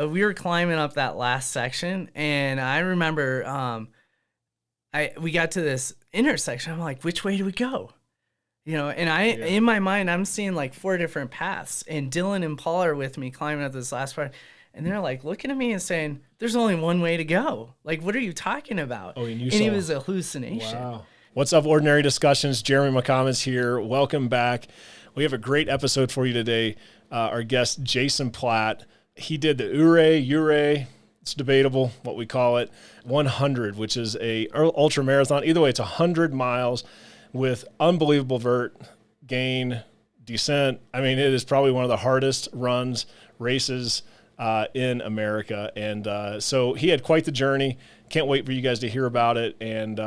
We were climbing up that last section, and I remember we got to this intersection. I'm like, which way do we go? And in my mind, I'm seeing like 4 different paths, and Dylan and Paul are with me climbing up this last part. And they're like looking at me and saying, there's only one way to go. Like, what are you talking about? Oh, and it was a hallucination. Wow. What's up, Ordinary Discussions? Jeremy McComas here. Welcome back. We have a great episode for you today. Our guest, Jason Platt, he did the Ouray, it's debatable what we call it, 100, which is a ultra marathon. Either way, it's 100 miles with unbelievable vert, gain, descent. I mean, it is probably one of the hardest races in America. And so he had quite the journey. Can't wait for you guys to hear about it and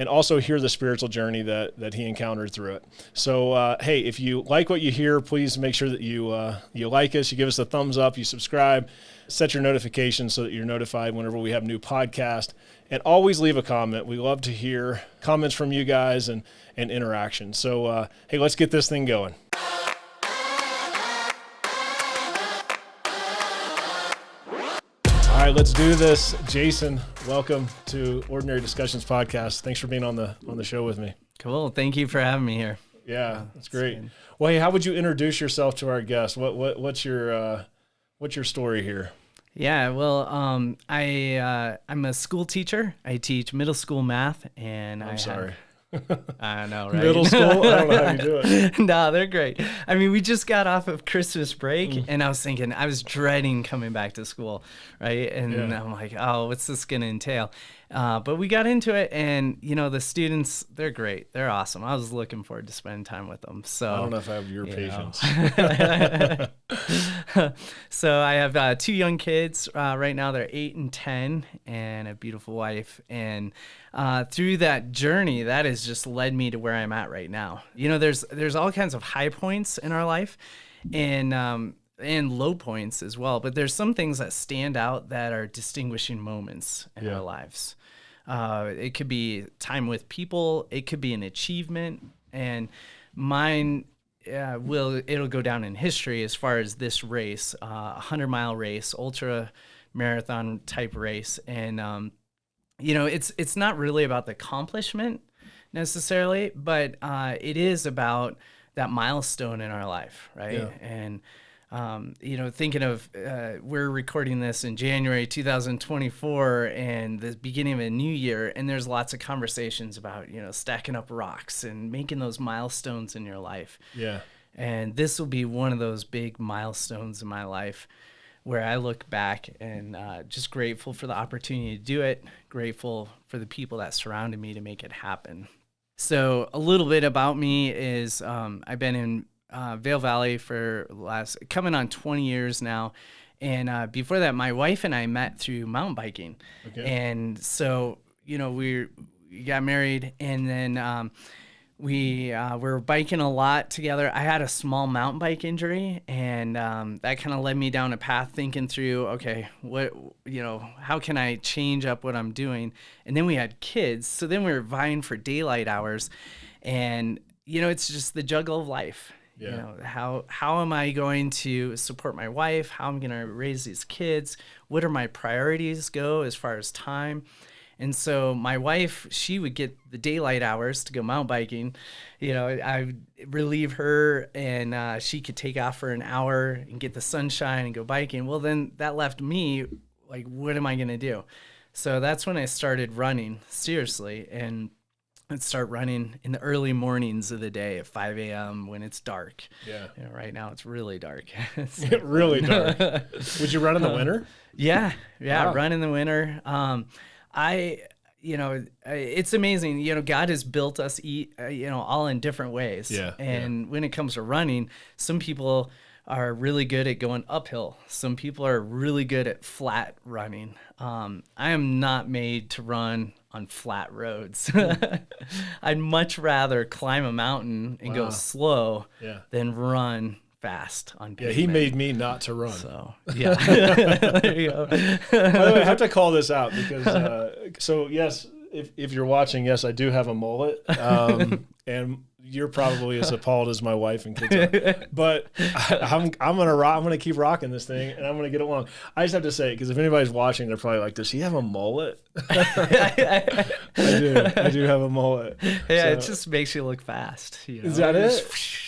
also hear the spiritual journey that he encountered through it. So, hey, if you like what you hear, please make sure that you like us, you give us a thumbs up, you subscribe, set your notifications so that you're notified whenever we have a new podcast, and always leave a comment. We love to hear comments from you guys and interaction. So, hey, let's get this thing going. All right, let's do this. Jason, welcome to Ordinary Discussions Podcast. Thanks for being on the show with me. Cool. Thank you for having me here. Yeah, that's great. Well, hey, how would you introduce yourself to our guest? What's your story here? Yeah, well, I'm a school teacher. I teach middle school math, and I'm sorry. I know, right? Middle school? I don't know how you do it. No, they're great. I mean, we just got off of Christmas break, and I was dreading coming back to school, right? And I'm like, oh, what's this going to entail? But we got into it, and, the students, they're great. They're awesome. I was looking forward to spending time with them. So I don't know if I have your patience. So I have 2 young kids. Right now they're 8 and 10, and a beautiful wife. And through that journey, that has just led me to where I'm at right now. There's all kinds of high points in our life, and low points as well. But there's some things that stand out that are distinguishing moments in our lives. It could be time with people. It could be an achievement. And mine, it'll go down in history as far as this race, 100-mile race, ultra marathon type race. And, it's not really about the accomplishment necessarily, but it is about that milestone in our life, right? Yeah. And thinking of, we're recording this in January 2024 and the beginning of a new year, and there's lots of conversations about, stacking up rocks and making those milestones in your life. Yeah. And this will be one of those big milestones in my life where I look back and just grateful for the opportunity to do it, grateful for the people that surrounded me to make it happen. So a little bit about me is I've been in Vail Valley for coming on 20 years now. And before that, my wife and I met through mountain biking. Okay. And so, we got married, and then we were biking a lot together. I had a small mountain bike injury, and that kind of led me down a path thinking through, okay, how can I change up what I'm doing? And then we had kids. So then we were vying for daylight hours, and, it's just the juggle of life. Yeah. How am I going to support my wife? How am I going to raise these kids? What are my priorities go as far as time? And so my wife, she would get the daylight hours to go mountain biking. I would relieve her, and she could take off for an hour and get the sunshine and go biking. Well, then that left me like, what am I going to do? So that's when I started running seriously, and I'd start running in the early mornings of the day at 5 a.m. when it's dark. Yeah. Right now it's really dark. Really dark. Would you run in the winter? Yeah. Wow. Run in the winter. It's amazing. God has built us, all in different ways. Yeah. And when it comes to running, some people are really good at going uphill. Some people are really good at flat running. I am not made to run on flat roads. I'd much rather climb a mountain and go slow than run fast on pavement. Yeah, he made me not to run. So, yeah. There you go. By the way, I have to call this out because, yes, if you're watching, yes, I do have a mullet. And you're probably as appalled as my wife and kids are. But I'm gonna keep rocking this thing, and I'm gonna get along. I just have to say, because if anybody's watching, they're probably like, "Does he have a mullet?" I do have a mullet. Yeah, So. it just makes you look fast. You know? Is that it?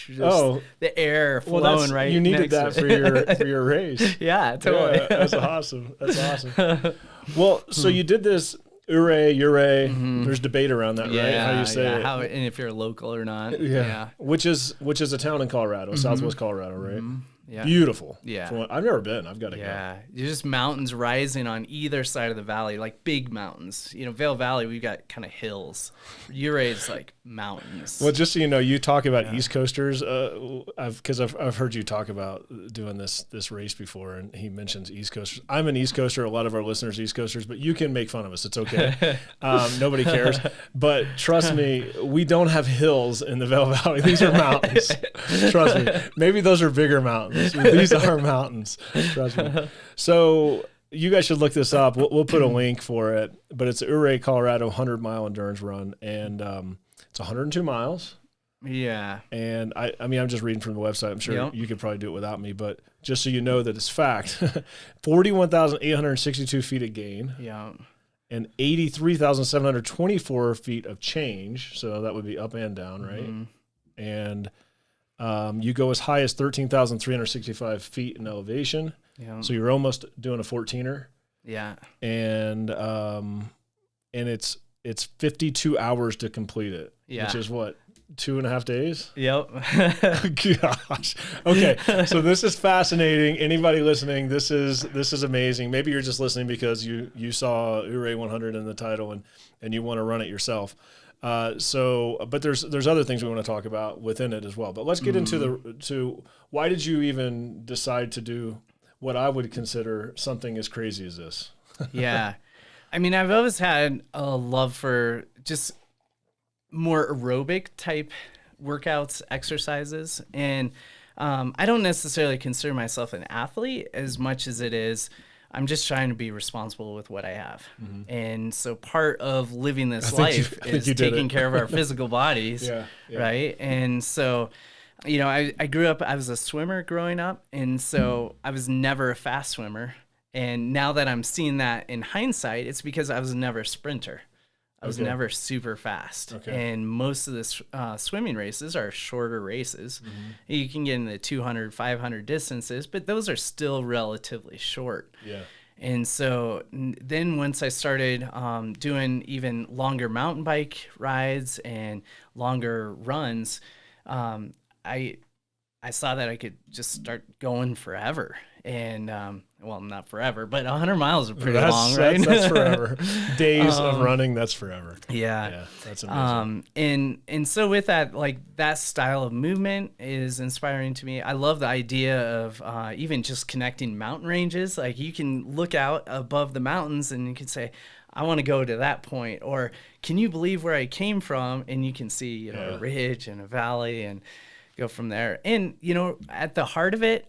Just the air flowing right. You needed next that to for your race. Yeah, totally. Yeah, that's awesome. That's awesome. Well, so you did this. Ouray. There's debate around that, right? How you say it. And if you're local or not. Yeah. Which is a town in Colorado, Southwest Colorado, right? Yeah. Beautiful. Yeah. I've never been. I've got to go. Yeah. There's just mountains rising on either side of the valley, like big mountains. You know, Vail Valley, we've got kind of hills. Ouray is like mountains. Well, just so you know, you talk about East Coasters, because I've heard you talk about doing this race before, and he mentions East Coasters. I'm an East Coaster. A lot of our listeners are East Coasters, but you can make fun of us. It's okay. Nobody cares. But trust me, we don't have hills in the Vail Valley. These are mountains. Trust me. Maybe those are bigger mountains. These are mountains. Trust me. So you guys should look this up. We'll put a link for it. But it's Ouray, Colorado 100-mile endurance run, and it's 102 miles. Yeah. And I mean, I'm just reading from the website. I'm sure you could probably do it without me, but just so you know that it's fact, 41,862 feet of gain. Yeah. And 83,724 feet of change. So that would be up and down, right? And you go as high as 13,365 feet in elevation. Yeah. So you're almost doing a 14er. Yeah. And it's 52 hours to complete it. Yeah. Which is what? 2.5 days? Yep. Gosh. Okay. So this is fascinating. Anybody listening, this is amazing. Maybe you're just listening because you saw Ouray 100 in the title and you want to run it yourself. But there's other things we want to talk about within it as well. But let's get into why did you even decide to do what I would consider something as crazy as this? Yeah. I mean, I've always had a love for just more aerobic type workouts, exercises. And I don't necessarily consider myself an athlete as much as it is I'm just trying to be responsible with what I have. And so part of living this life is taking care of our physical bodies, right? And so, you know, I grew up, I was a swimmer growing up, and so I was never a fast swimmer. And now that I'm seeing that in hindsight, it's because I was never a sprinter. I was never super fast. And most of the swimming races are shorter races. You can get into 200, 500 distances, but those are still relatively short. Yeah. And so then once I started doing even longer mountain bike rides and longer runs, I saw that I could just start going forever. And, well, not forever, but 100 miles are pretty long, right? That's forever. Days of running, that's forever. Yeah. That's amazing. And so with that, like that style of movement is inspiring to me. I love the idea of even just connecting mountain ranges. Like you can look out above the mountains and you can say, I want to go to that point. Or can you believe where I came from? And you can see, you know, a ridge and a valley and go from there. And, you know, at the heart of it,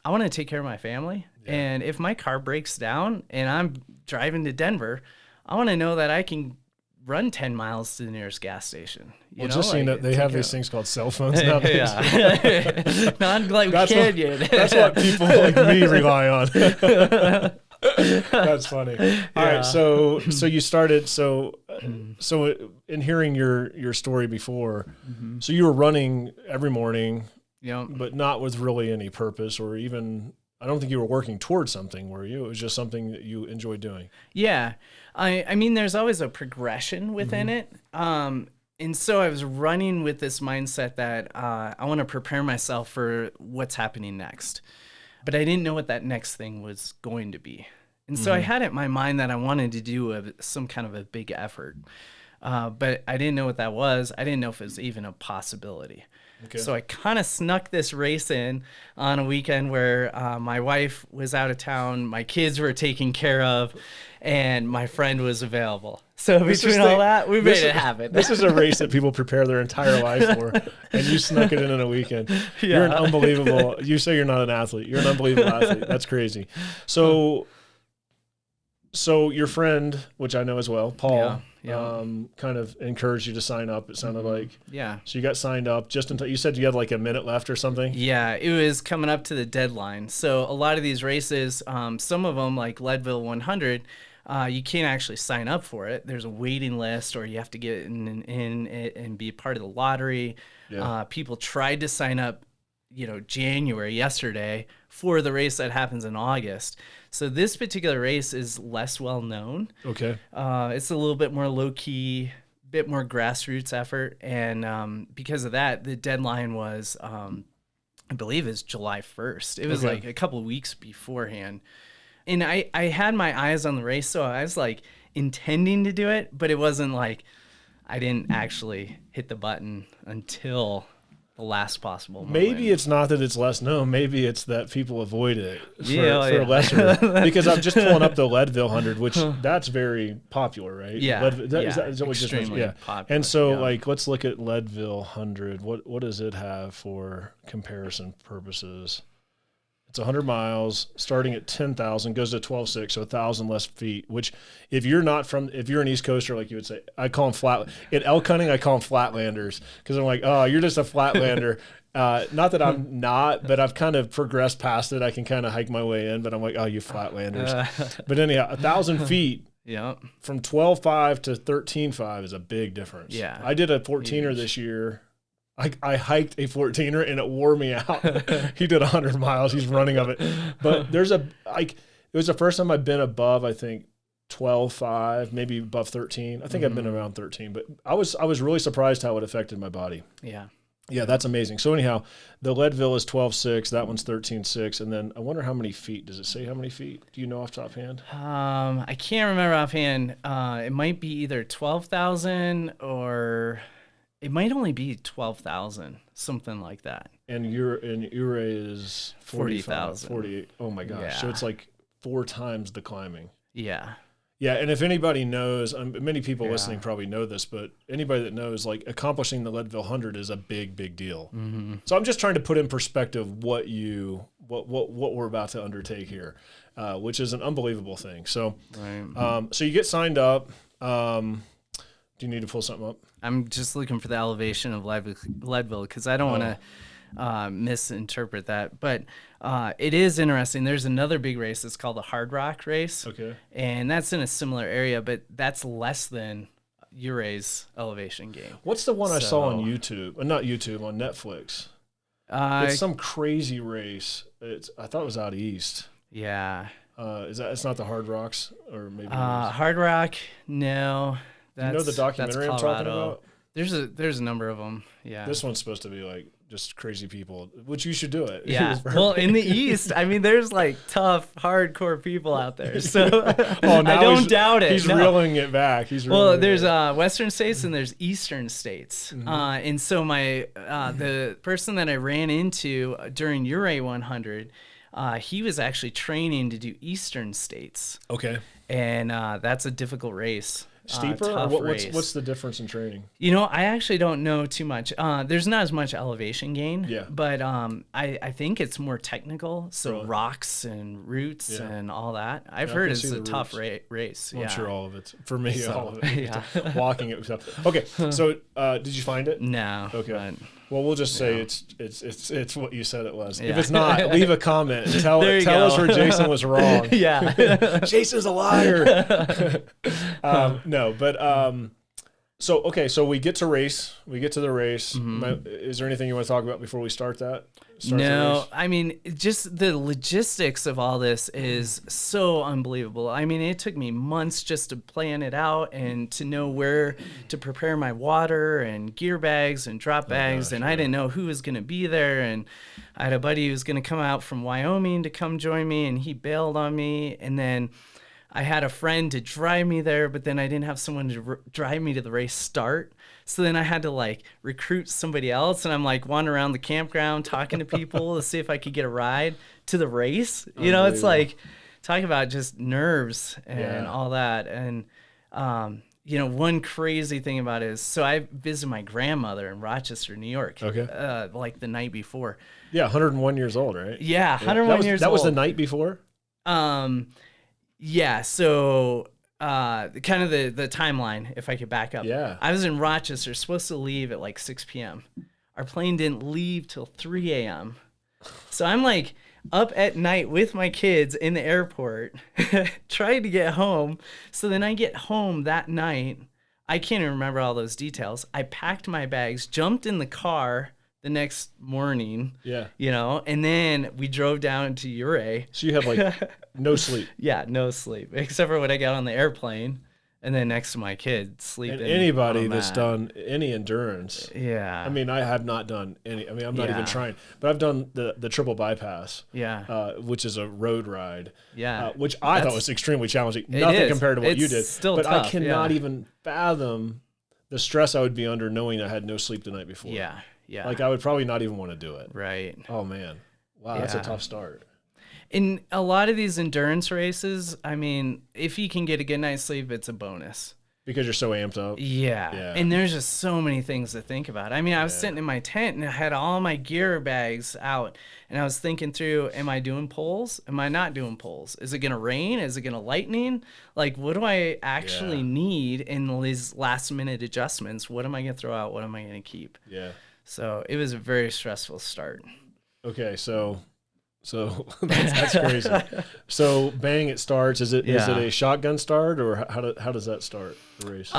I want to take care of my family. And if my car breaks down and I'm driving to Denver, I want to know that I can run 10 miles to the nearest gas station. Just so you know, they have these things called cell phones nowadays. Not like Canyon. That's what people like me rely on. That's funny. All right. So you started, so in hearing your story before, so you were running every morning, but not with really any purpose or even, I don't think you were working towards something, were you? It was just something that you enjoyed doing. Yeah. I mean, there's always a progression within it. And so I was running with this mindset that I want to prepare myself for what's happening next. But I didn't know what that next thing was going to be. And so I had it in my mind that I wanted to do some kind of a big effort. But I didn't know what that was. I didn't know if it was even a possibility. So I kind of snuck this race in on a weekend where my wife was out of town, my kids were taken care of, and my friend was available. So between all that, we made it happen. This is a race that people prepare their entire life for, and you snuck it in a weekend. You're an unbelievable, you say you're not an athlete. You're an unbelievable athlete. That's crazy. So So your friend, which I know as well, Paul, Yeah. kind of encouraged you to sign up. It sounded like. Yeah. So you got signed up just until you said you had like a minute left or something. Yeah, it was coming up to the deadline. So a lot of these races, some of them like Leadville 100, you can't actually sign up for it. There's a waiting list, or you have to get in it and be part of the lottery. Yeah. People tried to sign up, January, yesterday, for the race that happens in August. So this particular race is less well known. Okay. It's a little bit more low key, bit more grassroots effort, and because of that, the deadline was, I believe, is July 1st. It was Okay. like a couple of weeks beforehand, and I had my eyes on the race, so I was like intending to do it, but it wasn't like I didn't actually hit the button until the last possible moment. Maybe it's not that it's less known. Maybe it's that people avoid it for Yeah. lesser. Because I'm just pulling up the Leadville 100, which that's very popular, right? Yeah. Leadville, Yeah. is that what just Extremely yeah. popular, And so, yeah. like, let's look at Leadville 100. What does it have for comparison purposes? It's 100 miles, starting at 10,000, goes to 12.6, so 1,000 less feet. Which, if you're an East Coaster, like you would say, I call them flat. In elk hunting, I call them flatlanders because I'm like, oh, you're just a flatlander. Not that I'm not, but I've kind of progressed past it. I can kind of hike my way in, but I'm like, oh, you flatlanders. But anyhow, 1,000 feet Yeah. from 12.5 to 13.5 is a big difference. Yeah. I did a 14er this year. I hiked a 14er and it wore me out. He did 100 miles. He's running of it. But it was the first time I've been above, I think, 12.5, maybe above 13. I think I've been around 13, but I was really surprised how it affected my body. Yeah. Yeah, that's amazing. So anyhow, the Leadville is 12.6. That one's 13.6. And then I wonder how many feet. Does it say how many feet? Do you know off the top hand? I can't remember offhand. It might be either 12,000 or it might only be 12,000, something like that. And Ouray is 40,000. 48. Oh my gosh. So Yeah. it's like 4 times the climbing. Yeah. Yeah, and if anybody knows, many people Yeah. listening probably know this, but anybody that knows, like, accomplishing the Leadville 100 is a big, big deal. Mm-hmm. So I'm just trying to put in perspective what we're about to undertake here, which is an unbelievable thing. So, Right. so you get signed up. Do you need to pull something up? I'm just looking for the elevation of Leadville because I don't want to misinterpret that. But it is interesting. There's another big race. It's called the Hard Rock Race. Okay. And that's in a similar area, but that's less than Ouray's elevation gain. What's the one I saw on So- YouTube? Not YouTube, on Netflix. It's some crazy race. I thought it was out east. Yeah. It's not the Hard Rocks, or maybe it is. Hard Rock, no. You know the documentary I'm that's talking Colorado. about? There's a number of them. Yeah. This one's supposed to be like just crazy people, which you should do it. Yeah. Well, in the East, I mean, there's like tough, hardcore people out there. So Oh, now I don't doubt it. He's no. reeling it back. Well, there's Western states and there's Eastern states, and so my the person that I ran into during Ouray 100, he was actually training to do Eastern states, okay. and that's a difficult race. Steeper? Or Tough race. what's the difference in training? I actually don't know too much. There's not as much elevation gain, Yeah. but I think it's more technical. So Really? rocks and roots Yeah. and all that. I've I heard can it's see a the tough roots. race. Well, Yeah. I'm sure all of it. For me, So, all of it. yeah. Walking it. Okay. So did you find it? No. Okay. but- Well, we'll just say it's what you said it was. If Yeah. it's not, leave a comment and tell There you us go. where Jason was wrong. Yeah. Jason's a liar. No, but so we get to race. We get to the race. Is there anything you want to talk about before we start that? Start the No, race? I mean, just the logistics of all this is so unbelievable. I mean, it took me months just to plan it out and to know where to prepare my water and gear bags and drop bags. gosh, And I didn't know who was going to be there. And I had a buddy who was going to come out from Wyoming to come join me, and he bailed on me. And then I had a friend to drive me there, but then I didn't have someone to drive me to the race start. So then I had to like recruit somebody else, and I'm like wandering around the campground talking to people to see if I could get a ride to the race. It's like talking about just nerves and Yeah. all that. And one crazy thing about it is, so I visited my grandmother in Rochester, New York, Okay. like the night before. Yeah, 101 years old, right? Yeah, 101 years old. That was the night before? Yeah. So kind of the timeline, if I could back up. Yeah. I was in Rochester, supposed to leave at like 6 p.m. Our plane didn't leave till 3 a.m. So I'm like up at night with my kids in the airport, trying to get home. So then I get home that night. I can't even remember all those details. I packed my bags, jumped in the car the next morning, and then we drove down to Ouray. So you have like no sleep. Yeah, no sleep, except for when I got on the airplane and then next to my kid sleeping. And anybody that's done any endurance. Yeah. I mean, I have not done any. I mean, I'm not even trying, but I've done the triple bypass. Yeah. Which is a road ride. Yeah. Which I thought was extremely challenging. Nothing compared to what you did. Still but tough, I cannot even fathom the stress I would be under knowing I had no sleep the night before. Yeah. Yeah. Like I would probably not even want to do it. Right. Oh man. Wow, that's a tough start. In a lot of these endurance races, I mean, if you can get a good night's sleep, it's a bonus. Because you're so amped up. Yeah. And there's just so many things to think about. I mean, I was sitting in my tent and I had all my gear bags out and I was thinking through, am I doing poles? Am I not doing poles? Is it going to rain? Is it going to lightning? Like, what do I actually need in these last minute adjustments? What am I going to throw out? What am I going to keep? Yeah. So it was a very stressful start. Okay. So that's crazy. So bang, it starts. Is it a shotgun start or how does that start the race?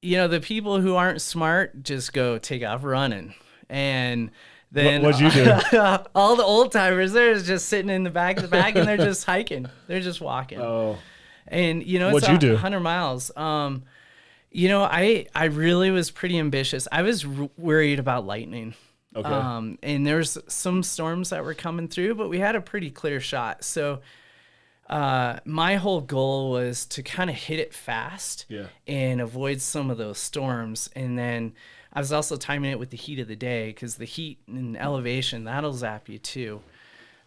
The people who aren't smart just go take off running, and then what'd you do? All the old timers, they're just sitting in the back of the bag and they're just hiking. They're just walking. Oh, and it's what'd you do? 100 miles. I really was pretty ambitious. I was worried about lightning. Okay. And there's some storms that were coming through, but we had a pretty clear shot. So my whole goal was to kind of hit it fast and avoid some of those storms. And then I was also timing it with the heat of the day because the heat and elevation, that'll zap you too.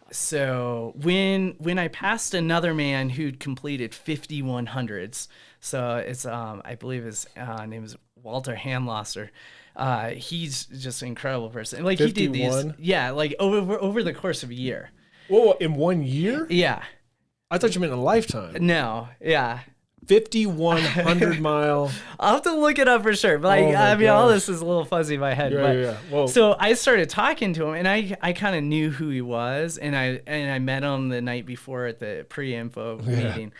So when I passed another man who'd completed 5,100s, so it's I believe his name is Walter Hanlosser. He's just an incredible person. Like 51? He did these, like over the course of a year. Whoa, in 1 year? Yeah. I thought you meant a lifetime. No, yeah. 5,100 mile. I'll have to look it up for sure. But all this is a little fuzzy in my head. Whoa. So I started talking to him, and I kind of knew who he was, and I met him the night before at the pre-info meeting.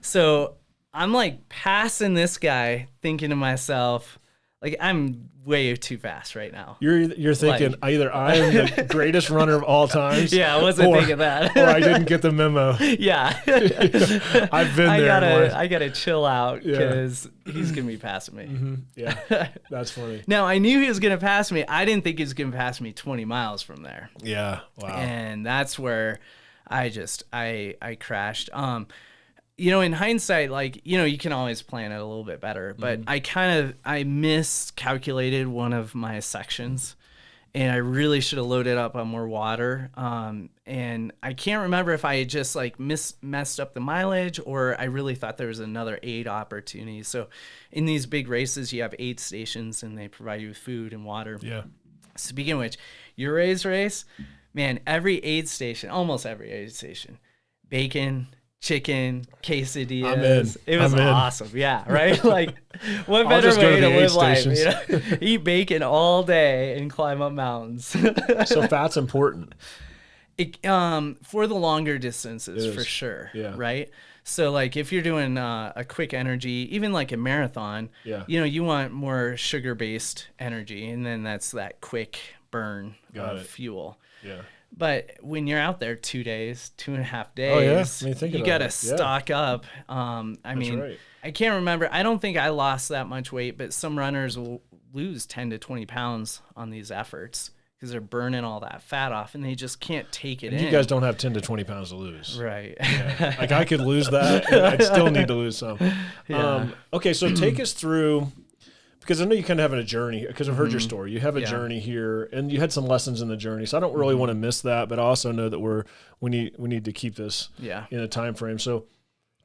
So I'm like passing this guy, thinking to myself, like, I'm way too fast right now. You're thinking either I am the greatest runner of all times. Yeah, I wasn't thinking that. Or I didn't get the memo. Yeah. I've been there. I gotta chill out because he's gonna be passing me. Mm-hmm. Yeah, that's funny. Now, I knew he was gonna pass me. I didn't think he was gonna pass me 20 miles from there. Yeah, wow. And that's where I crashed. In hindsight, you can always plan it a little bit better, but I miscalculated one of my sections and I really should have loaded up on more water. And I can't remember if I had just messed up the mileage or I really thought there was another aid opportunity. So in these big races, you have aid stations and they provide you with food and water. Yeah. Speaking of which, Ouray's race, man, almost every aid station, bacon, chicken, quesadillas. It was awesome. Yeah, right? Like, what better way to live life? Eat bacon all day and climb up mountains. So fat's important. For the longer distances, for sure. Yeah. Right? So, if you're doing a quick energy, even like a marathon, you want more sugar-based energy, and then that's that quick burn of fuel. Yeah. But when you're out there 2 days, 2.5 days, you got to stock up. Right. I can't remember. I don't think I lost that much weight, but some runners will lose 10 to 20 pounds on these efforts because they're burning all that fat off and they just can't take it in. You guys don't have 10 to 20 pounds to lose. Right. Yeah. I could lose that and I'd still need to lose some. Yeah. Okay, so take us through, because I know you kind of having a journey, because I've heard your story. You have a journey here, and you had some lessons in the journey. So I don't really want to miss that, but I also know that we need to keep this in a time frame. So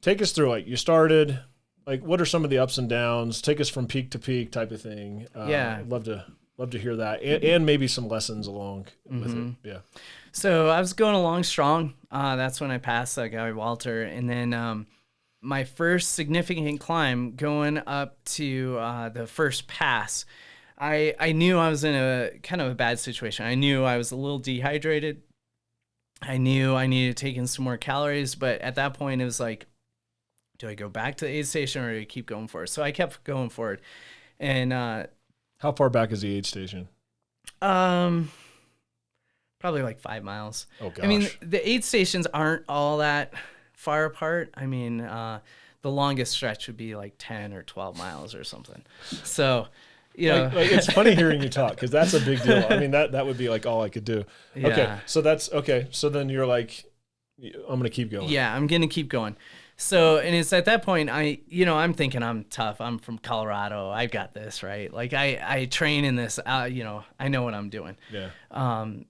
take us through, you started, what are some of the ups and downs? Take us from peak to peak type of thing. I'd love to Love to hear that, and maybe some lessons along with it. Yeah. So I was going along strong. That's when I passed that guy Walter, and then my first significant climb, going up to the first pass, I knew I was in a kind of a bad situation. I knew I was a little dehydrated. I knew I needed to take in some more calories, but at that point it was like, do I go back to the aid station or do I keep going forward? So I kept going forward. And how far back is the aid station? Probably like 5 miles. Oh gosh. I mean, the aid stations aren't all that far apart. I mean, the longest stretch would be like 10 or 12 miles or something. So, you know, like it's funny hearing you talk, because that's a big deal. I mean, that would be like all I could do. Yeah. Okay, so that's okay. So then you're like, I'm gonna keep going. Yeah, I'm gonna keep going. So, and it's at that point I'm thinking I'm tough. I'm from Colorado. I've got this, right? Like I train in this. I know what I'm doing. Yeah.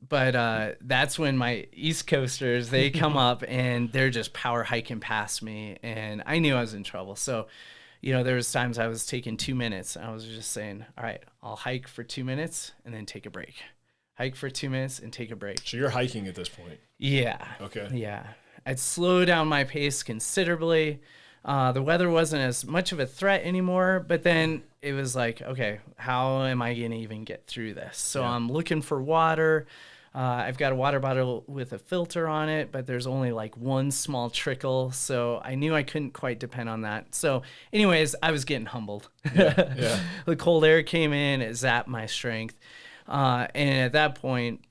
But that's when my East Coasters, they come up and they're just power hiking past me, and I knew I was in trouble. So, there was times I was taking 2 minutes. And I was just saying, all right, I'll hike for 2 minutes and then take a break. Hike for 2 minutes and take a break. So you're hiking at this point. Yeah. Okay. Yeah. I'd slow down my pace considerably. The weather wasn't as much of a threat anymore, but then it was like, okay, how am I going to even get through this? So I'm looking for water. I've got a water bottle with a filter on it, but there's only like one small trickle. So I knew I couldn't quite depend on that. So anyways, I was getting humbled. Yeah. The cold air came in, it zapped my strength. And at that point,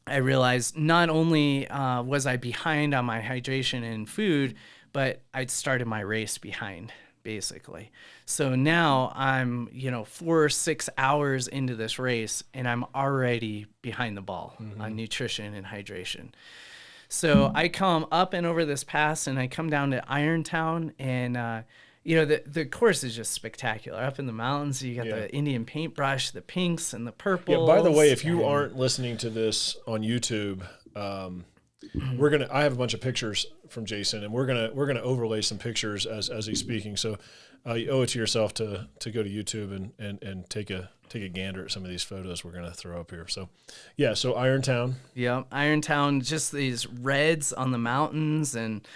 I realized not only was I behind on my hydration and food, but I'd started my race behind, basically. So now I'm, 4 or 6 hours into this race, and I'm already behind the ball on nutrition and hydration. So I come up and over this pass, and I come down to Irontown, and the course is just spectacular. Up in the mountains, you got the Indian paintbrush, the pinks and the purples. Yeah, by the way, if you aren't listening to this on YouTube, I have a bunch of pictures from Jason, and we're gonna overlay some pictures as he's speaking. So you owe it to yourself to go to YouTube and take a gander at some of these photos we're gonna throw up here. So so Irontown. Yeah, Irontown, just these reds on the mountains and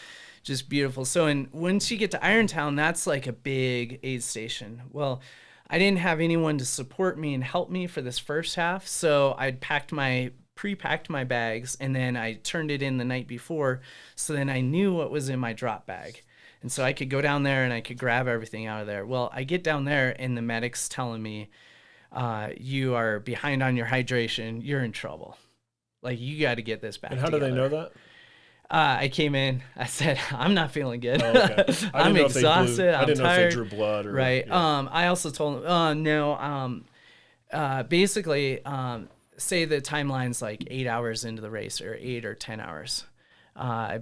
just beautiful. So once you get to Irontown, that's like a big aid station. Well, I didn't have anyone to support me and help me for this first half, so I'd pre-packed my bags, and then I turned it in the night before, so then I knew what was in my drop bag. And so I could go down there and I could grab everything out of there. Well, I get down there and the medic's telling me, you are behind on your hydration, you're in trouble. Like, you got to get this back And how together. do they know that? I came in, I said, I'm not feeling good. Oh, okay. I'm exhausted. I'm I didn't tired. know if they drew blood or right. Yeah. I also told them, no. Basically, say the timeline's like 8 hours into the race, or 8 or 10 hours. I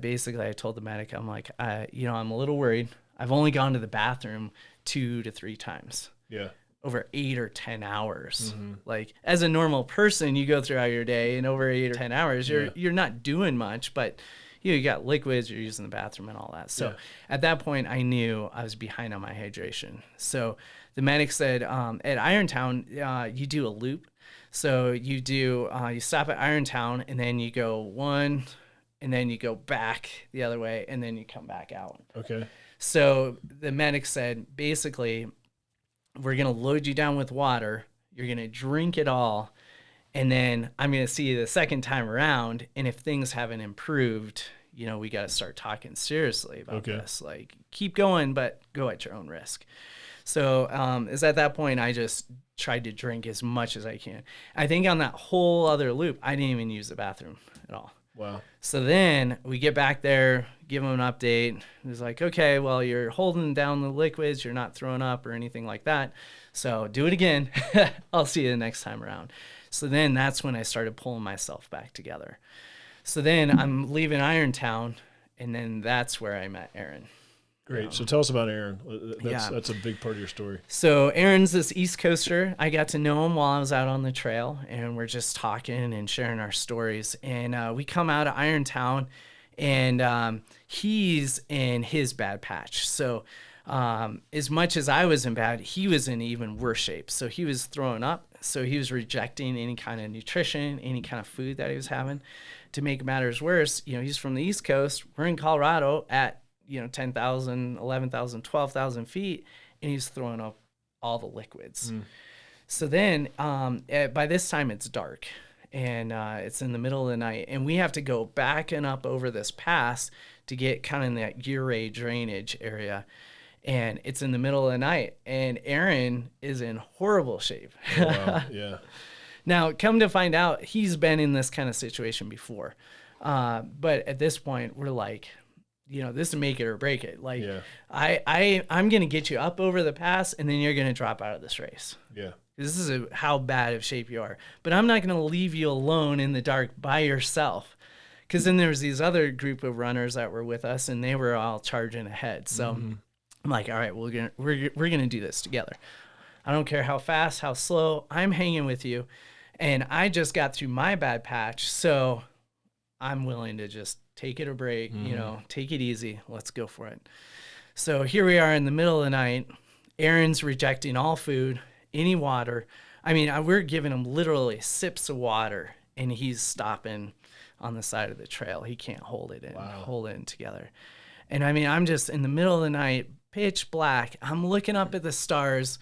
told the medic, I'm like, I'm a little worried. I've only gone to the bathroom 2 to 3 times. Yeah. Over 8 or 10 hours. Like, as a normal person, you go throughout your day, and over 8 or 10 hours, you're not doing much, but you got liquids, you're using the bathroom and all that. So at that point, I knew I was behind on my hydration. So the medic said, at Irontown, you do a loop. So you stop at Irontown, and then you go one, and then you go back the other way, and then you come back out. Okay. So the medic said, basically, we're going to load you down with water. You're going to drink it all. And then I'm going to see you the second time around. And if things haven't improved, we got to start talking seriously about this. Like, keep going, but go at your own risk. So is at that point, I just tried to drink as much as I can. I think on that whole other loop, I didn't even use the bathroom at all. Wow. So then we get back there, give him an update. He's like, okay, well, you're holding down the liquids. You're not throwing up or anything like that. So do it again. I'll see you the next time around. So then that's when I started pulling myself back together. So then I'm leaving Irontown, and then that's where I met Aaron. Great. So tell us about Aaron. That's a big part of your story. So Aaron's this East Coaster. I got to know him while I was out on the trail, and we're just talking and sharing our stories. And we come out of Irontown, and he's in his bad patch. So as much as I was in bad, he was in even worse shape. So he was throwing up. So he was rejecting any kind of nutrition, any kind of food that he was having. To make matters worse, he's from the East Coast. We're in Colorado at, 10,000, 11,000, 12,000 feet, and he's throwing up all the liquids. So then by this time it's dark, and it's in the middle of the night, and we have to go back and up over this pass to get kind of in that Ouray drainage area. And it's in the middle of the night, and Aaron is in horrible shape. Oh, wow. Yeah. Now, come to find out, he's been in this kind of situation before. But at this point, we're like, this is make it or break it. Like, Yeah. I'm going to get you up over the pass, and then you're going to drop out of this race. Yeah. This is how bad of shape you are. But I'm not going to leave you alone in the dark by yourself. Because then there was these other group of runners that were with us, and they were all charging ahead. So I'm like, all right, we're gonna do this together. I don't care how fast, how slow, I'm hanging with you. And I just got through my bad patch, so I'm willing to just take it a break, take it easy. Let's go for it. So here we are in the middle of the night. Aaron's rejecting all food, any water. I mean, we're giving him literally sips of water, and he's stopping on the side of the trail. He can't hold it in together. And I mean, I'm just in the middle of the night, pitch black. I'm looking up at the stars,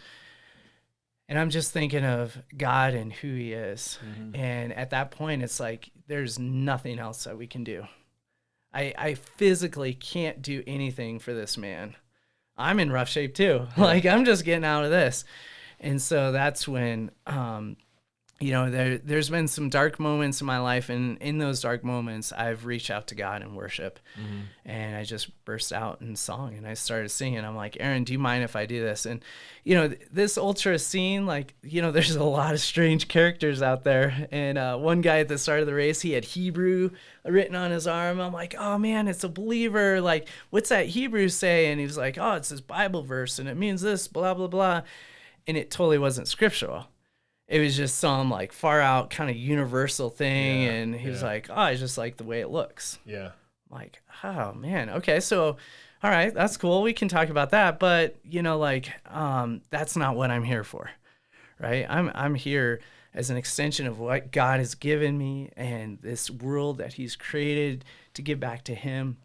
and I'm just thinking of God and who he is. And at that point, it's like, there's nothing else that we can do. I physically can't do anything for this man. I'm in rough shape too. Like, I'm just getting out of this. And so that's when, there's been some dark moments in my life, and in those dark moments, I've reached out to God in worship, and I just burst out in song, and I started singing. I'm like, Aaron, do you mind if I do this? And, this ultra scene, like, there's a lot of strange characters out there. And one guy at the start of the race, he had Hebrew written on his arm. I'm like, oh man, it's a believer. Like, what's that Hebrew say? And he was like, oh, it's this Bible verse, and it means this, blah, blah, blah. And it totally wasn't scriptural. It was just some like far out kind of universal thing. And he was like, oh, I just like the way it looks. Yeah. I'm like, oh man. Okay. So, all right, that's cool. We can talk about that. But that's not what I'm here for. Right. I'm here as an extension of what God has given me and this world that he's created to give back to him.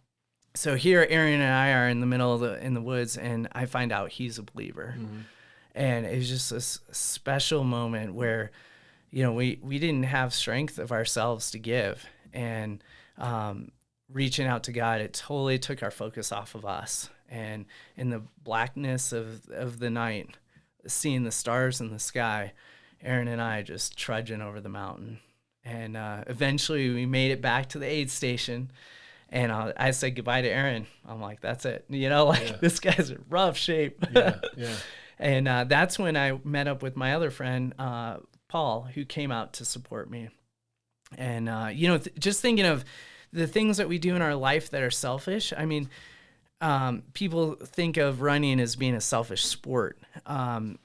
So here, Aaron and I are in the middle of in the woods, and I find out he's a believer. And it was just this special moment where, we didn't have strength of ourselves to give. And reaching out to God, it totally took our focus off of us. And in the blackness of the night, seeing the stars in the sky, Aaron and I just trudging over the mountain. And eventually we made it back to the aid station. And I said goodbye to Aaron. I'm like, that's it. This guy's in rough shape. Yeah. And that's when I met up with my other friend, Paul, who came out to support me. And, just thinking of the things that we do in our life that are selfish. I mean, people think of running as being a selfish sport. I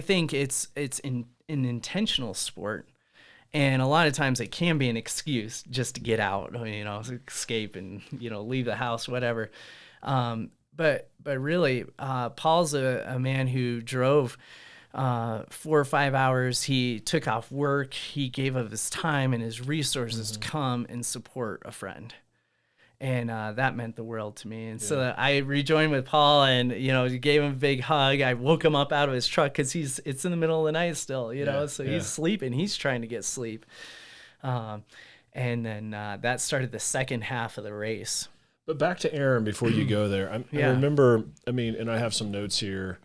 think it's an intentional sport. And a lot of times it can be an excuse just to get out, escape and, leave the house, whatever. But really, Paul's a man who drove 4 or 5 hours. He took off work. He gave of his time and his resources to come and support a friend. And that meant the world to me. And so I rejoined with Paul and, gave him a big hug. I woke him up out of his truck because it's in the middle of the night still, he's sleeping. He's trying to get sleep. And then that started the second half of the race. But back to Aaron before you go there. I remember, and I have some notes here.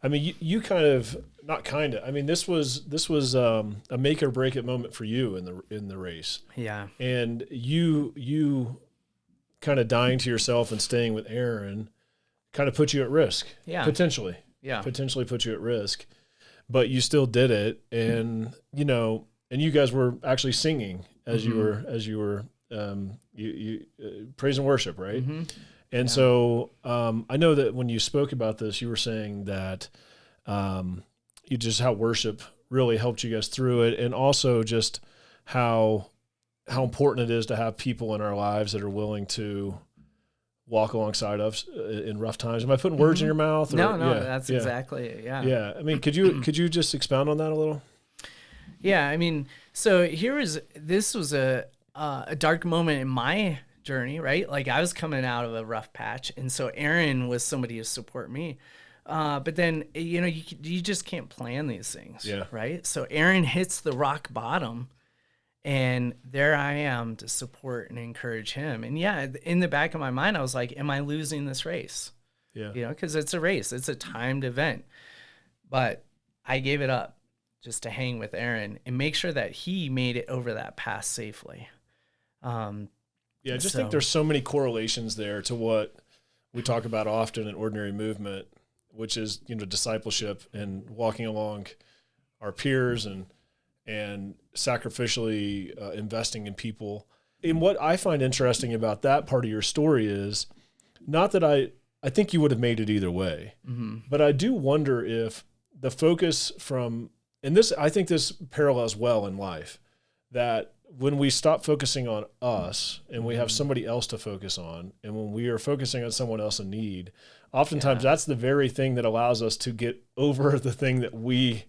I mean, you kind of, not kind of, I mean, this was a make or break it moment for you in the race. Yeah. And you kind of dying to yourself and staying with Aaron kind of put you at risk. Yeah. Potentially. Yeah. Potentially put you at risk. But you still did it. And, and you guys were actually singing as you were praise and worship, right? And so I know that when you spoke about this, you were saying that how worship really helped you guys through it, and also just how important it is to have people in our lives that are willing to walk alongside us in rough times. Am I putting words in your mouth? Or, No, that's exactly it. Yeah. Yeah. I mean, could you just expound on that a little? Yeah. I mean, so this was a dark moment in my journey, right? Like I was coming out of a rough patch. And so Aaron was somebody to support me. But then, you just can't plan these things. Yeah. Right. So Aaron hits the rock bottom. And there I am to support and encourage him. And yeah, in the back of my mind, I was like, am I losing this race? Yeah. Because it's a race. It's a timed event. But I gave it up just to hang with Aaron and make sure that he made it over that pass safely. I just think there's so many correlations there to what we talk about often in Ordinary Movement, which is, discipleship and walking along our peers and sacrificially investing in people. And what I find interesting about that part of your story is not that I think you would have made it either way, but I do wonder if the focus I think this parallels well in life, that when we stop focusing on us and we have somebody else to focus on, and when we are focusing on someone else in need, oftentimes that's the very thing that allows us to get over the thing that we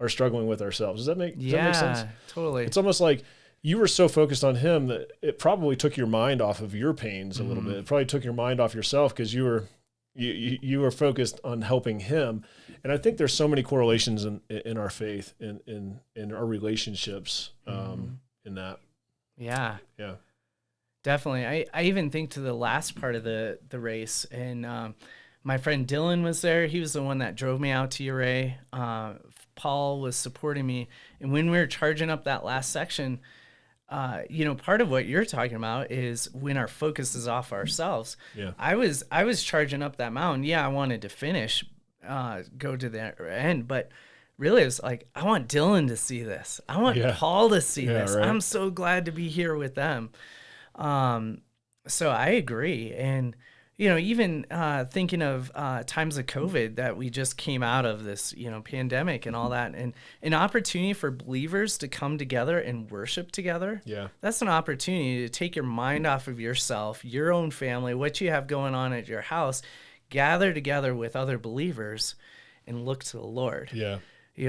are struggling with ourselves. Does that make sense? Totally. It's almost like you were so focused on him that it probably took your mind off of your pains a little bit. It probably took your mind off yourself because you were focused on helping him. And I think there's so many correlations in our faith, in our relationships, in that. Yeah. Yeah. Definitely. I even think to the last part of the race, and my friend Dylan was there. He was the one that drove me out to Ouray. Paul was supporting me. And when we were charging up that last section, part of what you're talking about is when our focus is off ourselves. Yeah. I was charging up that mountain. Yeah, I wanted to finish, go to the end, but really it was like, I want Dylan to see this. I want Paul to see this. Right. I'm so glad to be here with them. So I agree. And, even thinking of times of COVID that we just came out of this, pandemic and all that, and an opportunity for believers to come together and worship together. Yeah. That's an opportunity to take your mind off of yourself, your own family, what you have going on at your house, gather together with other believers and look to the Lord. Yeah.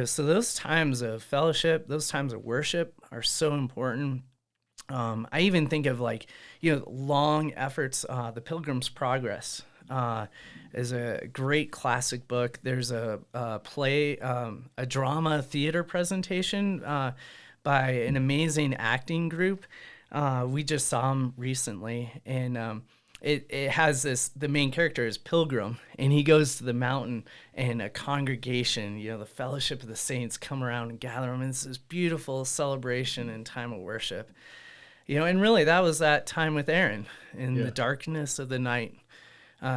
So those times of fellowship, those times of worship are so important. I even think of long efforts. The Pilgrim's Progress is a great classic book. There's a play, a drama theater presentation by an amazing acting group. We just saw them recently, and it has the main character is Pilgrim, and he goes to the mountain, and a congregation, the fellowship of the saints come around and gather them. And it's this beautiful celebration and time of worship. And really that was that time with Aaron in the darkness of the night,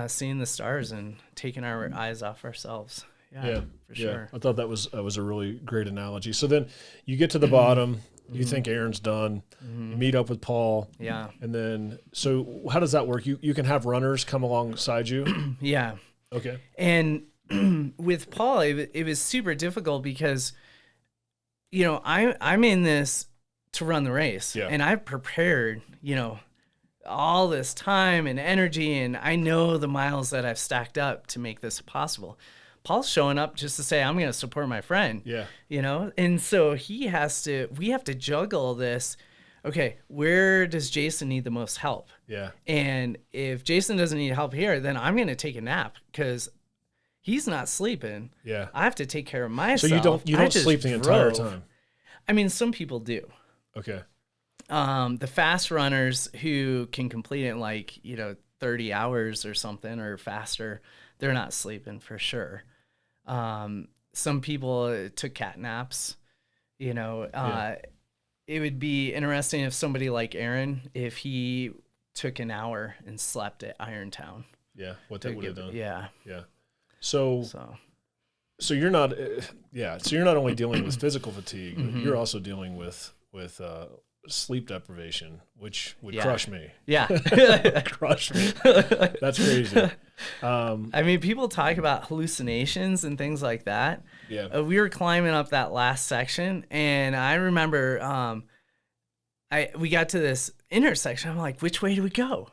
seeing the stars and taking our eyes off ourselves. Yeah, for sure. I thought that was a really great analogy. So then you get to the bottom, you think Aaron's done, you meet up with Paul. Yeah. And then, so how does that work? You can have runners come alongside you? Yeah. Okay. And with Paul, it was super difficult because, I'm in this to run the race. Yeah. And I've prepared, all this time and energy, and I know the miles that I've stacked up to make this possible. Paul's showing up just to say, I'm going to support my friend. Yeah. And so we have to juggle this. Okay, where does Jason need the most help? Yeah. And if Jason doesn't need help here, then I'm going to take a nap because he's not sleeping. Yeah. I have to take care of myself. So you don't sleep the entire time. I mean, some people do. Okay. The fast runners who can complete it in 30 hours or something or faster, they're not sleeping for sure. Some people took cat naps, It would be interesting if somebody like Aaron, if he took an hour and slept at Irontown. Yeah. What that would have done. Yeah. Yeah. So you're not, so you're not only dealing with physical fatigue, but you're also dealing with sleep deprivation, which would crush me. Yeah. Crush me. That's crazy. I mean, people talk about hallucinations and things like that. Yeah. We were climbing up that last section, and I remember we got to this intersection. I'm like, which way do we go?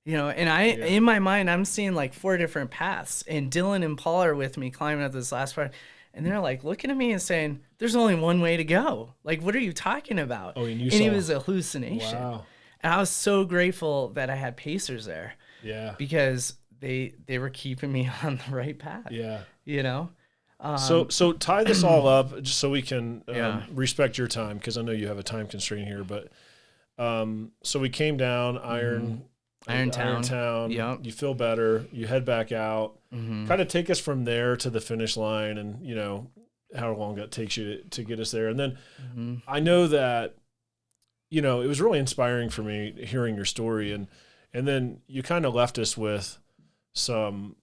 And in my mind, I'm seeing like 4 different paths, and Dylan and Paul are with me climbing up this last part, and they're like looking at me and saying, "There's only one way to go. Like, what are you talking about?" Oh, and it was a hallucination. Wow. And I was so grateful that I had pacers there. Yeah. Because they were keeping me on the right path. Yeah. So tie this all up just so we can respect your time, because I know you have a time constraint here. But so we came down Iron Town. Yep. You feel better. You head back out. Kind of take us from there to the finish line, and how long that takes you to get us there. And then I know that it was really inspiring for me hearing your story, and then you kind of left us with some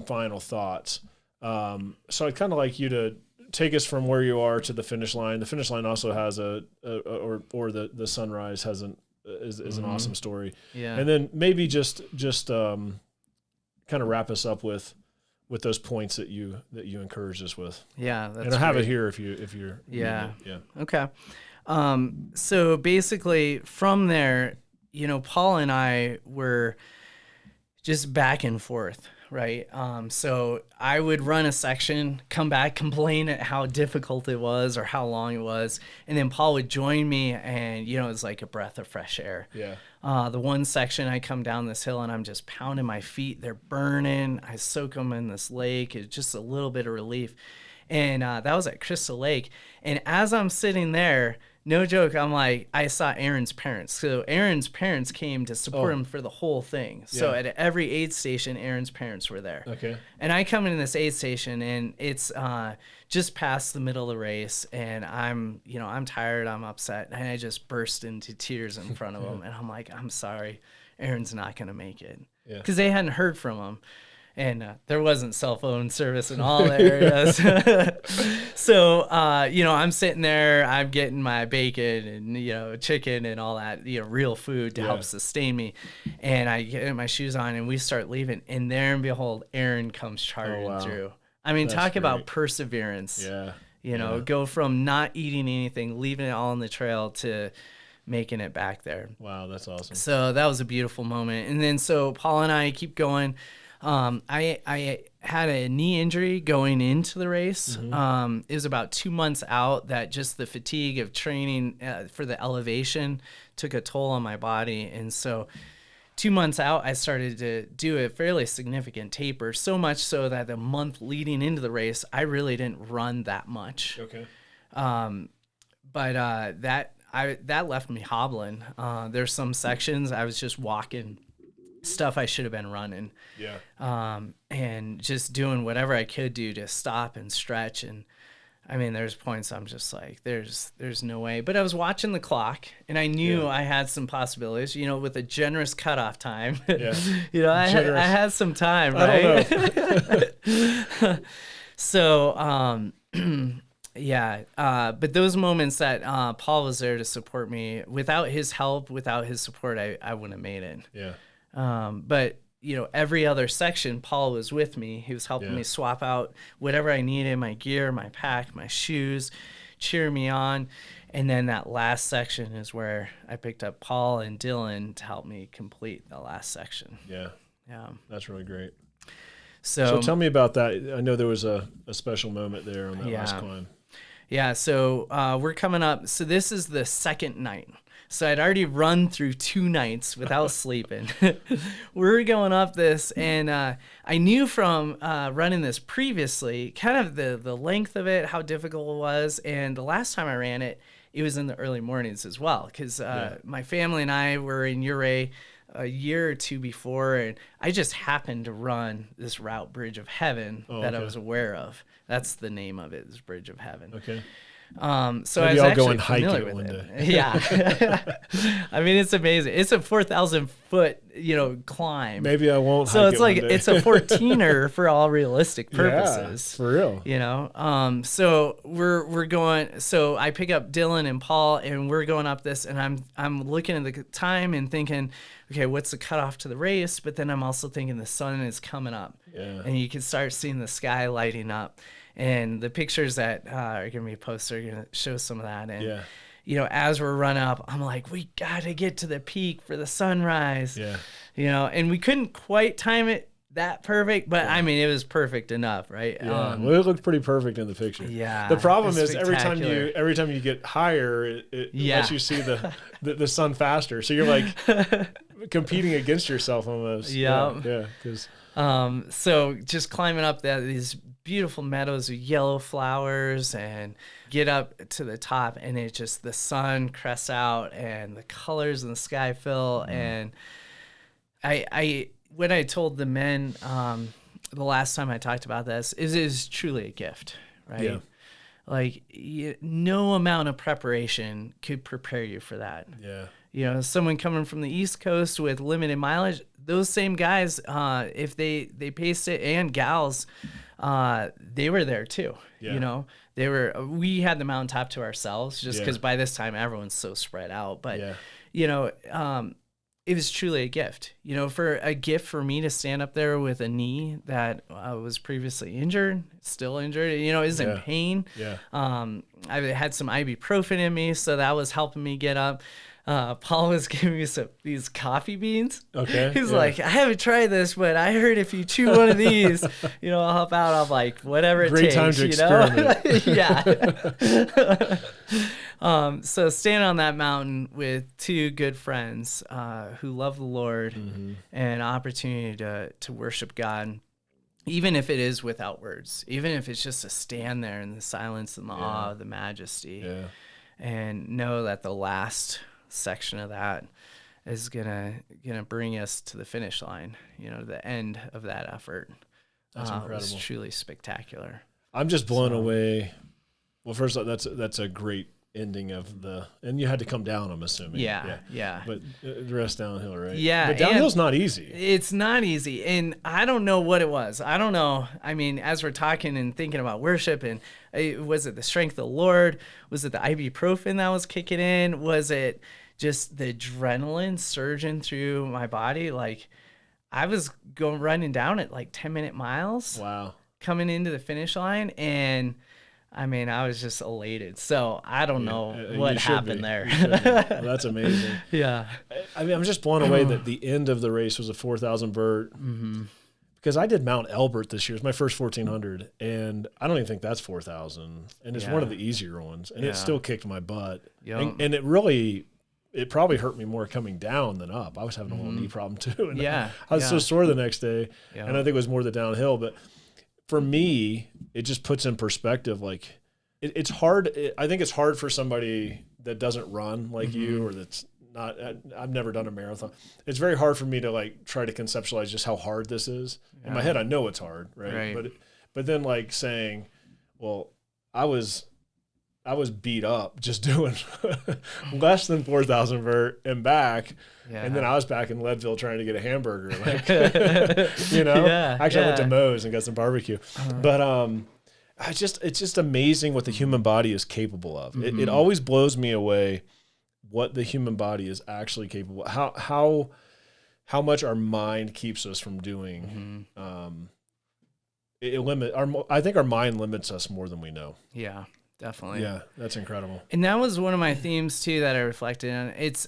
final thoughts. So I'd kind of like you to take us from where you are to the finish line. The finish line also has the sunrise has is an awesome story. Yeah. And then maybe just kind of wrap us up with those points that you encouraged us with. Yeah. And I have it here if you're. Yeah. Yeah. Okay. So basically from there, Paul and I were just back and forth, right? So I would run a section, come back, complain at how difficult it was or how long it was, and then Paul would join me, and it was like a breath of fresh air. Yeah. The one section I come down this hill and I'm just pounding my feet, they're burning. I soak them in this lake. It's just a little bit of relief. And that was at Crystal Lake. And as I'm sitting there, no joke, I'm like, I saw Aaron's parents. So Aaron's parents came to support him for the whole thing. So at every aid station, Aaron's parents were there. Okay. And I come into this aid station, and it's just past the middle of the race, and I'm tired, I'm upset, and I just burst into tears in front of him. And I'm like, I'm sorry, Aaron's not going to make it. Because they hadn't heard from him. And there wasn't cell phone service in all the areas. So, I'm sitting there, I'm getting my bacon and, chicken and all that, real food to help sustain me. And I get my shoes on and we start leaving. And there and behold, Aaron comes charging through. I mean, talk about perseverance. Yeah. Go from not eating anything, leaving it all on the trail to making it back there. Wow, that's awesome. So that was a beautiful moment. And then so Paul and I keep going. I had a knee injury going into the race. It was about 2 months out that just the fatigue of training for the elevation took a toll on my body. And so 2 months out, I started to do a fairly significant taper, so much so that the month leading into the race, I really didn't run that much. Okay. But that left me hobbling. There's some sections I was just walking stuff I should have been running. Yeah. And just doing whatever I could do to stop and stretch. And I mean, there's points I'm just like, there's no way. But I was watching the clock, and I knew I had some possibilities, with a generous cutoff time. Yeah. I had some time, right? I don't know. So, but those moments that Paul was there to support me, without his help, without his support, I wouldn't have made it. Yeah. But every other section, Paul was with me. He was helping me swap out whatever I needed, my gear, my pack, my shoes, cheer me on. And then that last section is where I picked up Paul and Dylan to help me complete the last section. Yeah. Yeah. That's really great. So tell me about that. I know there was a special moment there on that last climb. Yeah. So we're coming up. So this is the second night. So I'd already run through 2 nights without sleeping. We're going up this, and I knew from running this previously, kind of the length of it, how difficult it was. And the last time I ran it, it was in the early mornings as well, because my family and I were in Ouray a year or 2 before, and I just happened to run this route, Bridge of Heaven, that I was aware of. That's the name of it, is Bridge of Heaven. Okay. So maybe I was I'll go and actually hike familiar it with one it. day. Yeah. I mean, it's amazing. It's a 4,000 foot, climb. Maybe I won't. So hike it's like, one day. it's a 14er for all realistic purposes. Yeah, for real. So we're going, so I pick up Dylan and Paul, and we're going up this, and I'm looking at the time and thinking, okay, what's the cutoff to the race? But then I'm also thinking the sun is coming up, and you can start seeing the sky lighting up. And the pictures that are going to be posted are going to show some of that. And as we're running up, I'm like, we got to get to the peak for the sunrise. Yeah. And we couldn't quite time it that perfect, but I mean, it was perfect enough, right? Yeah. Well, it looked pretty perfect in the picture. Yeah. The problem is every time you get higher, it lets you see the sun faster. So you're like competing against yourself almost. Yeah. Yeah. Because so just climbing up these beautiful meadows of yellow flowers and get up to the top, and it just, the sun crests out and the colors in the sky fill. And when I told the men the last time I talked about this, it is truly a gift, right? Yeah. Like no amount of preparation could prepare you for that. Yeah. Someone coming from the East Coast with limited mileage, those same guys, if they paced it, and gals, they were there too. Yeah. We had the mountaintop to ourselves just because by this time everyone's so spread out. But it was truly a gift. For a gift for me to stand up there with a knee that was previously injured, still injured, is in pain. Yeah. I had some ibuprofen in me, so that was helping me get up. Paul was giving me these coffee beans. Okay. He's like, I haven't tried this, but I heard if you chew one of these, I'll help out. I'm like, whatever it takes. Great time to experiment. Yeah. So standing on that mountain with two good friends who love the Lord, and opportunity to worship God, even if it is without words, even if it's just to stand there in the silence and the awe of the majesty, and know that the last section of that is gonna bring us to the finish line, the end of that effort. That's incredible. It was truly spectacular. I'm just blown away. Well, first of all, that's a great ending of and you had to come down, I'm assuming. Yeah. But the rest downhill, right? Yeah. But downhill's not easy. It's not easy. And I don't know what it was. I don't know. I mean, as we're talking and thinking about worship, and was it the strength of the Lord? Was it the ibuprofen that was kicking in? Was it just the adrenaline surging through my body? Like, I was running down at like 10-minute miles. Wow. Coming into the finish line, and I mean, I was just elated. So I don't know what happened there. Well, that's amazing. Yeah. I mean, I'm just blown away that the end of the race was a 4,000 vert. Because I did Mount Elbert this year. It's my first 1,400, and I don't even think that's 4,000. And it's one of the easier ones, and it still kicked my butt. Yep. And it probably hurt me more coming down than up. I was having a little knee problem too. And I was so sore the next day, and I think it was more the downhill. But for me, it just puts in perspective. Like it's hard. I think it's hard for somebody that doesn't run like you, or that's not. I've never done a marathon. It's very hard for me to like try to conceptualize just how hard this is. In my head, I know it's hard, right? But then like saying, well, I was beat up just doing less than 4,000 vert and back. Yeah. And then I was back in Leadville trying to get a hamburger. Like, actually I went to Moe's and got some barbecue. But it's just amazing what the human body is capable of. It always blows me away what the human body is actually capable of. How much our mind keeps us from doing. I think our mind limits us more than we know. Yeah. Definitely. Yeah, that's incredible. And that was one of my themes too that I reflected on. It's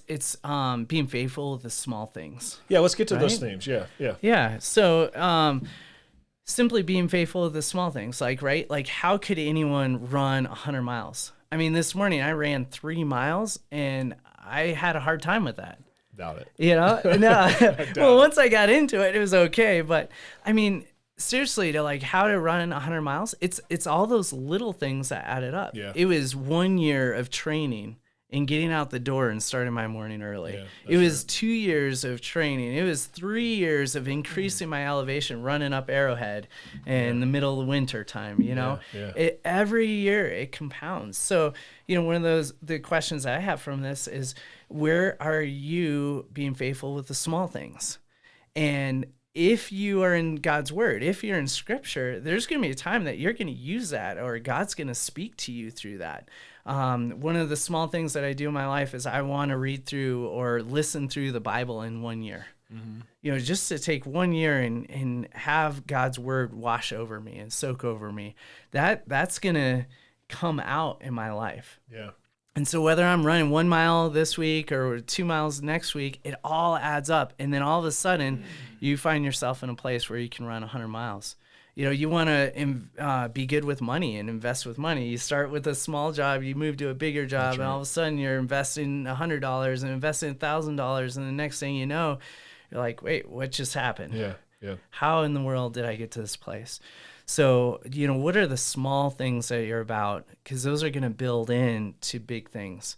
being faithful with the small things. Yeah, let's get to those themes. Yeah. So simply being faithful with the small things, like how could anyone run 100 miles? I mean, this morning I ran 3 miles and I had a hard time with that. Doubt it. No. Well, once I got into it, it was okay. But I mean, seriously, to like how to run 100 miles, it's all those little things that added up. Yeah. It was 1 year of training and getting out the door and starting my morning early. Yeah, it was 2 years of training. It was 3 years of increasing my elevation, running up Arrowhead in the middle of the winter time, every year it compounds. So, one of the questions I have from this is, where are you being faithful with the small things? And if you are in God's word, if you're in scripture, there's going to be a time that you're going to use that, or God's going to speak to you through that. One of the small things that I do in my life is I want to read through or listen through the Bible in 1 year. Just to take 1 year and have God's word wash over me and soak over me. That's going to come out in my life. Yeah. And so whether I'm running 1 mile this week or 2 miles next week, it all adds up. And then all of a sudden, you find yourself in a place where you can run 100 miles. You know, you want to be good with money and invest with money. You start with a small job, you move to a bigger job, and all of a sudden you're investing $100 and investing $1,000. And the next thing you know, you're like, wait, what just happened? Yeah. Yeah. How in the world did I get to this place? So, you know, what are the small things that you're about? Because those are going to build into big things.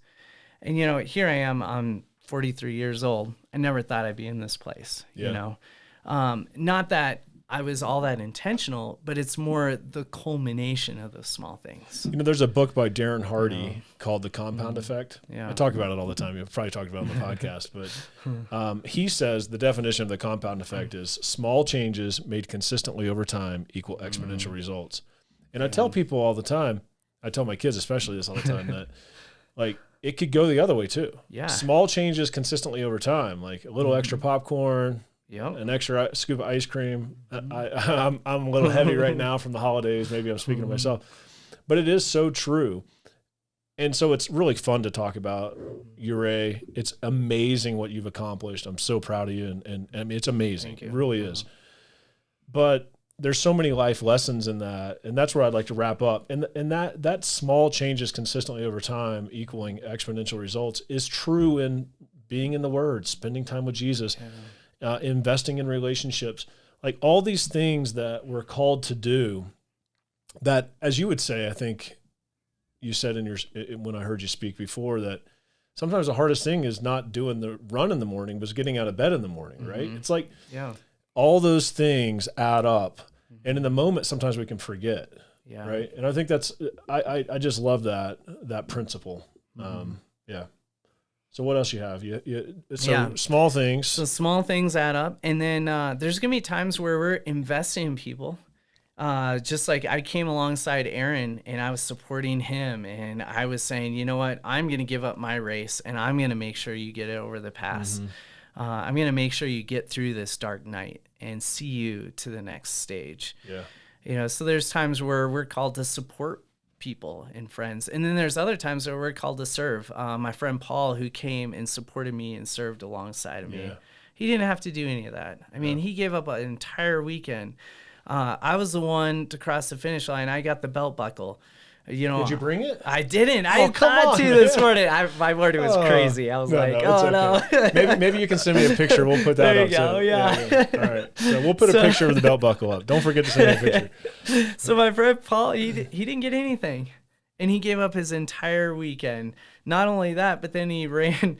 And, you know, here I am, I'm 43 years old. I never thought I'd be in this place, you know. Not that I was all that intentional, but it's more the culmination of those small things. You know, there's a book by Darren Hardy called The Compound Effect. Yeah. I talk about it all the time. You've probably talked about it on the podcast, but he says the definition of the compound effect is small changes made consistently over time equal exponential results. And I tell people all the time, I tell my kids especially this all the time, that like it could go the other way too. Yeah. Small changes consistently over time, like a little extra popcorn, an extra scoop of ice cream. I'm a little heavy right now from the holidays. Maybe I'm speaking to myself, but it is so true. And so it's really fun to talk about Ouray. It's amazing what you've accomplished. I'm so proud of you. And I mean, it's amazing. It really is. But there's so many life lessons in that. And that's where I'd like to wrap up. And that small changes consistently over time equaling exponential results is true in being in the Word, spending time with Jesus, investing in relationships, like all these things that we're called to do that, as you would say, I think you said when I heard you speak before, that sometimes the hardest thing is not doing the run in the morning, but getting out of bed in the morning, right? It's like all those things add up. And in the moment, sometimes we can forget, right? And I think that's, I just love that principle. So what else you have? Small things. So small things add up. And then there's going to be times where we're investing in people. Just like I came alongside Aaron and I was supporting him and I was saying, you know what, I'm going to give up my race and I'm going to make sure you get it over the pass. I'm going to make sure you get through this dark night and see you to the next stage. You know, so there's times where we're called to support people and friends. And then there's other times where we're called to serve. My friend Paul, who came and supported me and served alongside of me, he didn't have to do any of that. I mean, he gave up an entire weekend. I was the one to cross the finish line. I got the belt buckle. You know, did you bring it? I didn't. I thought to this morning. My morning was crazy. I was no. Maybe you can send me a picture. We'll put that there up. You go. Yeah. All right. So we'll put a picture of the belt buckle up. Don't forget to send me a picture. So my friend Paul, he didn't get anything, and he gave up his entire weekend. Not only that, but then he ran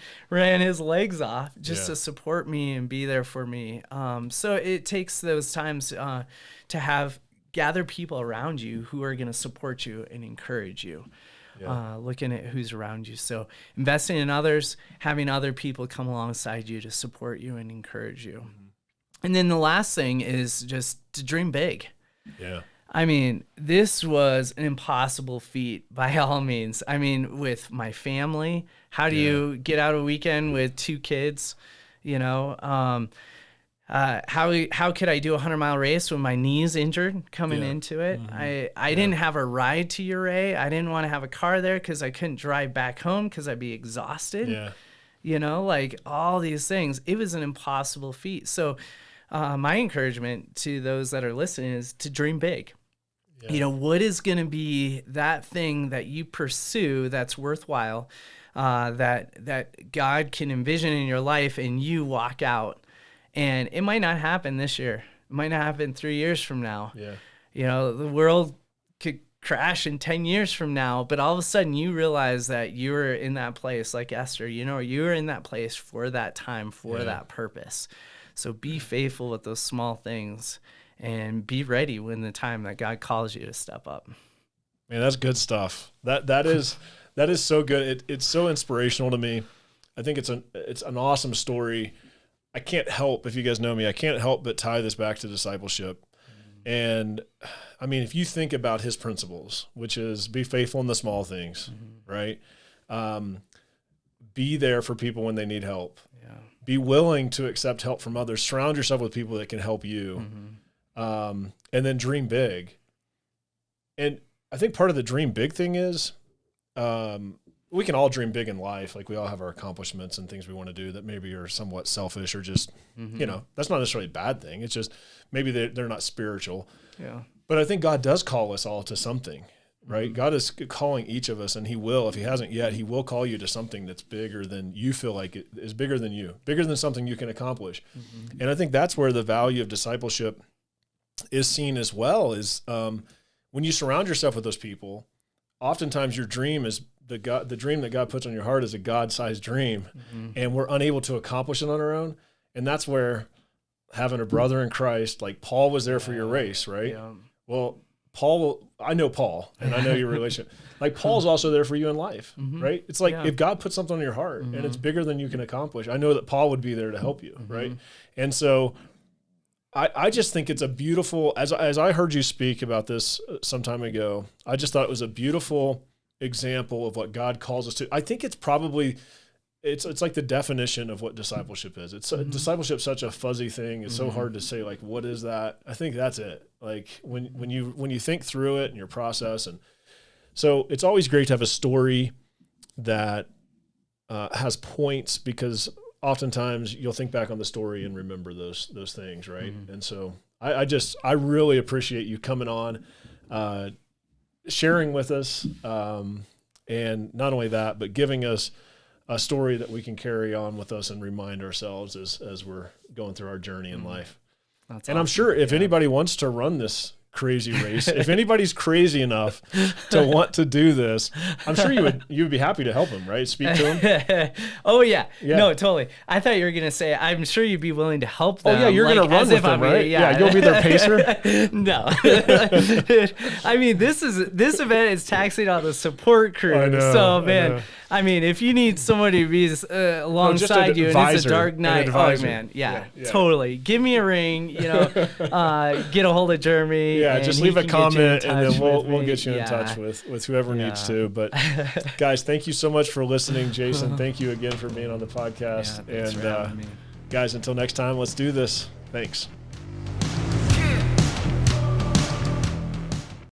his legs off just to support me and be there for me. So it takes those times to gather people around you who are going to support you and encourage you. Looking at who's around you. So investing in others, having other people come alongside you to support you and encourage you. And then the last thing is just to dream big. I mean, this was an impossible feat by all means. I mean, with my family, how do you get out a weekend with 2 kids? You know, how could I do a 100-mile race when my knee's injured coming into it? I didn't have a ride to Ouray. I didn't want to have a car there because I couldn't drive back home because I'd be exhausted. You know, like all these things. It was an impossible feat. So my encouragement to those that are listening is to dream big. You know, what is going to be that thing that you pursue that's worthwhile, that God can envision in your life and you walk out? And it might not happen this year. It might not happen 3 years from now. You know, the world could crash in 10 years from now, but all of a sudden you realize that you were in that place like Esther, you know, you were in that place for that time, for that purpose. So be faithful with those small things and be ready when the time that God calls you to step up. Man, that's good stuff. That is so good. It's so inspirational to me. I think it's an awesome story. I can't help, if you guys know me, I can't help but tie this back to discipleship. And I mean, if you think about his principles, which is be faithful in the small things, right? Be there for people when they need help. Be willing to accept help from others. Surround yourself with people that can help you. And then dream big. And I think part of the dream big thing is, we can all dream big in life. Like we all have our accomplishments and things we want to do that maybe are somewhat selfish or just, that's not necessarily a bad thing. It's just maybe they're not spiritual. Yeah. But I think God does call us all to something, right? God is calling each of us, and he will, if he hasn't yet, he will call you to something that's bigger than you feel like it is, bigger than you, bigger than something you can accomplish. And I think that's where the value of discipleship is seen as well, is when you surround yourself with those people, oftentimes your dream is the dream that God puts on your heart is a God-sized dream, and we're unable to accomplish it on our own. And that's where having a brother in Christ, like Paul was there for your race, right? Yeah. Well, I know Paul, and I know your relationship. Like Paul's also there for you in life, right? It's like if God puts something on your heart and it's bigger than you can accomplish, I know that Paul would be there to help you, right? And so I just think it's a beautiful, as I heard you speak about this some time ago, I just thought it was a beautiful example of what God calls us to. I think it's probably, it's like the definition of what discipleship is. It's discipleship's such a fuzzy thing. It's so hard to say, like, what is that? I think that's it. Like when you think through it and your process. And so it's always great to have a story that has points, because oftentimes you'll think back on the story and remember those things, right? And so I really appreciate you coming on, sharing with us, and not only that, but giving us a story that we can carry on with us and remind ourselves as we're going through our journey in life. That's and awesome. I'm sure if anybody wants to run this crazy race, if anybody's crazy enough to want to do this, I'm sure you would be happy to help them, right? Speak to them. Oh yeah. No, totally. I thought you were gonna say, I'm sure you'd be willing to help them. Oh yeah, you're gonna run with them, right? Yeah, you'll be their pacer. No. I mean, this event is taxing on the support crew. I know, so man, I mean, if you need somebody to be alongside you and it's a dark night, oh man, yeah, totally. Give me a ring, get a hold of Jeremy. Yeah, just leave a comment and then we'll get you in touch with whoever needs to. But guys, thank you so much for listening. Jason, thank you again for being on the podcast. Yeah, and guys, until next time, let's do this. Thanks.